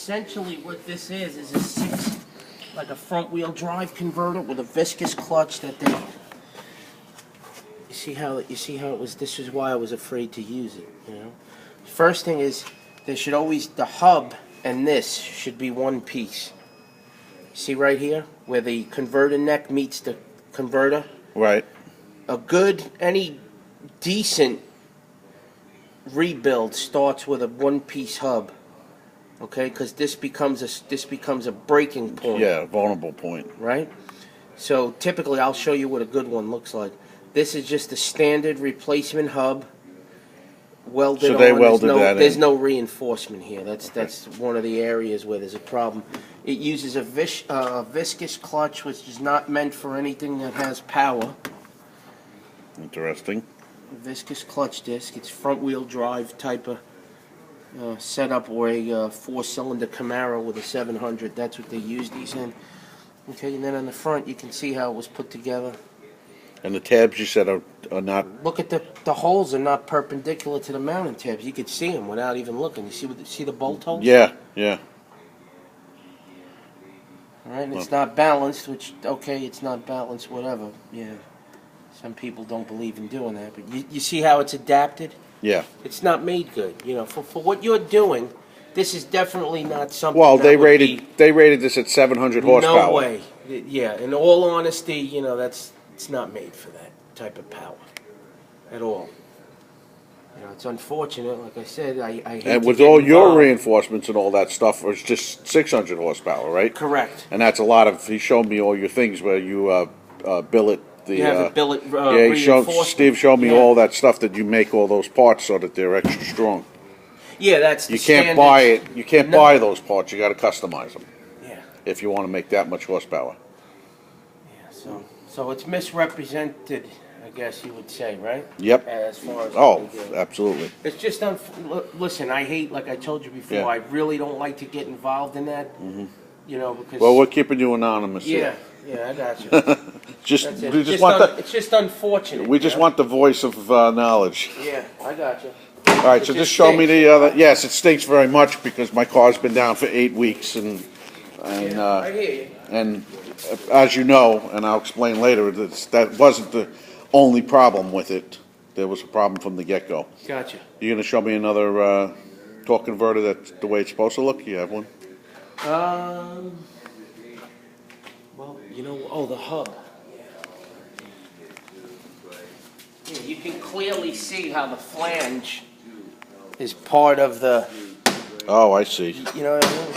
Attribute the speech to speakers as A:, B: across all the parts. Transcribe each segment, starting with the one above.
A: essentially what this is like a front wheel drive converter with a viscous clutch that they. You see how it was. This is why I was afraid to use it. You know, first thing is there should always the hub and this should be one piece. See right here where the converter neck meets the converter.
B: Right.
A: Any decent rebuild starts with a one-piece hub. Okay, because this becomes a breaking point.
B: Yeah, vulnerable point.
A: Right. So typically, I'll show you what a good one looks like. This is just a standard replacement hub. Welded
B: so they
A: on.
B: welded that in.
A: There's no reinforcement here. That's one of the areas where there's a problem. It uses a viscous clutch, which is not meant for anything that has power.
B: Interesting.
A: Viscous clutch disc. It's front-wheel drive type of setup, or a four-cylinder Camaro with a 700. That's what they use these in. Okay, and then on the front, you can see how it was put together.
B: And the tabs you said are not.
A: Look at the holes are not perpendicular to the mounting tabs. You could see them without even looking. You see the bolt holes?
B: Yeah, yeah.
A: All right, and it's not balanced, which, okay, it's not balanced, whatever. Yeah, some people don't believe in doing that, but you see how it's adapted?
B: Yeah.
A: It's not made good. You know, for what you're doing, this is definitely not something.
B: Well,
A: that
B: they
A: would
B: rated
A: be,
B: they rated this at 700 horsepower.
A: No way. Yeah, in all honesty, you know, it's not made for that type of power at all. You know, it's unfortunate. Like I said, I hate
B: And
A: to
B: with
A: get
B: all your
A: involved.
B: reinforcements and all that stuff, it's just 600 horsepower, right?
A: Correct.
B: And that's a lot of. He showed me all your things where you billet the.
A: You have a billet
B: yeah, Steve showed me all that stuff that you make all those parts so that they're extra strong.
A: Yeah, that's the
B: You can't
A: standard.
B: buy it. You can't buy those parts. You got to customize them.
A: Yeah.
B: If you want to make that much horsepower.
A: Yeah. So it's misrepresented, I guess you would say, right?
B: Yep.
A: As far as
B: Oh, absolutely.
A: it's just listen. I hate, like I told you before.
B: Yeah.
A: I really don't like to get involved in that.
B: Mm-hmm.
A: You know, because
B: Well, we're keeping you anonymous.
A: yeah,
B: Here.
A: yeah, I got you.
B: Just
A: That's it.
B: we just want the
A: It's just unfortunate.
B: we just want the voice of knowledge.
A: Yeah, I got you.
B: All right, so
A: It
B: just
A: just
B: show me
A: stinks.
B: the other. Yes, it stinks very much because my car's been down for 8 weeks, and
A: I hear you.
B: and as you know, and I'll explain later, that wasn't the only problem with it. There was a problem from the get-go.
A: Gotcha.
B: You gonna show me another torque converter that's the way it's supposed to look? You have one?
A: Well, you know, the hub. Yeah, you can clearly see how the flange is part of the.
B: Oh, I see.
A: You know what I mean?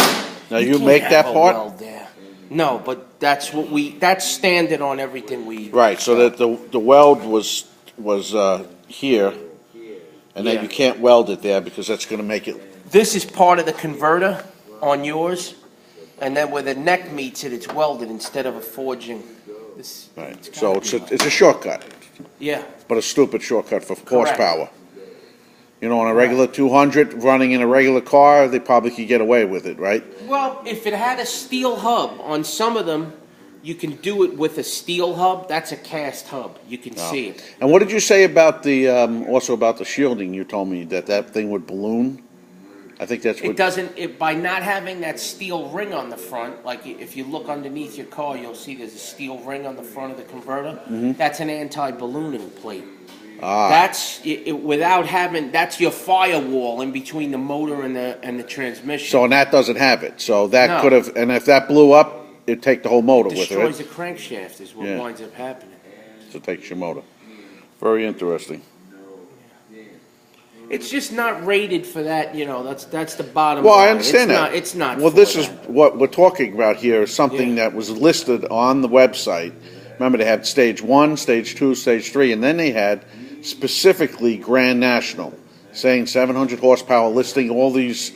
B: Now you
A: can't
B: make
A: have
B: that
A: a
B: part?
A: weld there. No, but that's standard on everything we.
B: Right, so that the weld was here, and then
A: Yeah.
B: you can't weld it there because that's going to make it.
A: This is part of the converter on yours, and then where the neck meets it, it's welded instead of a forging. This,
B: Right,
A: it's
B: so
A: gotta
B: it's a shortcut,
A: yeah.
B: but a stupid shortcut for horsepower. You know, on a regular 200 running in a regular car, they probably could get away with it, right?
A: Well, if it had a steel hub, on some of them, you can do it with a steel hub. That's a cast hub. You can see it.
B: And what did you say about the also about the shielding? You told me that thing would balloon. I think that's what.
A: It doesn't, by not having that steel ring on the front, like if you look underneath your car, you'll see there's a steel ring on the front of the converter.
B: Mm-hmm.
A: That's an anti-ballooning plate.
B: Ah.
A: That's without having, that's your firewall in between the motor and the transmission.
B: So and that doesn't have it. So that
A: No.
B: could have, and if that blew up, it'd take the whole motor with it.
A: Destroys
B: Right?
A: the crankshaft is what
B: Yeah.
A: winds up happening.
B: So it takes your motor. Very interesting.
A: It's just not rated for that, you know, that's the bottom
B: Well,
A: line.
B: I understand
A: it's
B: that.
A: Not, it's not
B: Well,
A: for
B: this is
A: that.
B: what we're talking about here is something
A: Yeah.
B: that was listed on the website. Remember, they had stage 1, stage 2, stage 3, and then they had specifically Grand National, saying 700 horsepower, listing all these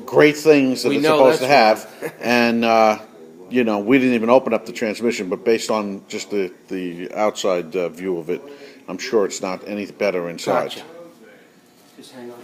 B: great things that
A: We
B: it's
A: know
B: supposed to
A: that's
B: have. And, you know, we didn't even open up the transmission, but based on just the outside view of it, I'm sure it's not any better inside.
A: Gotcha. Just hang on.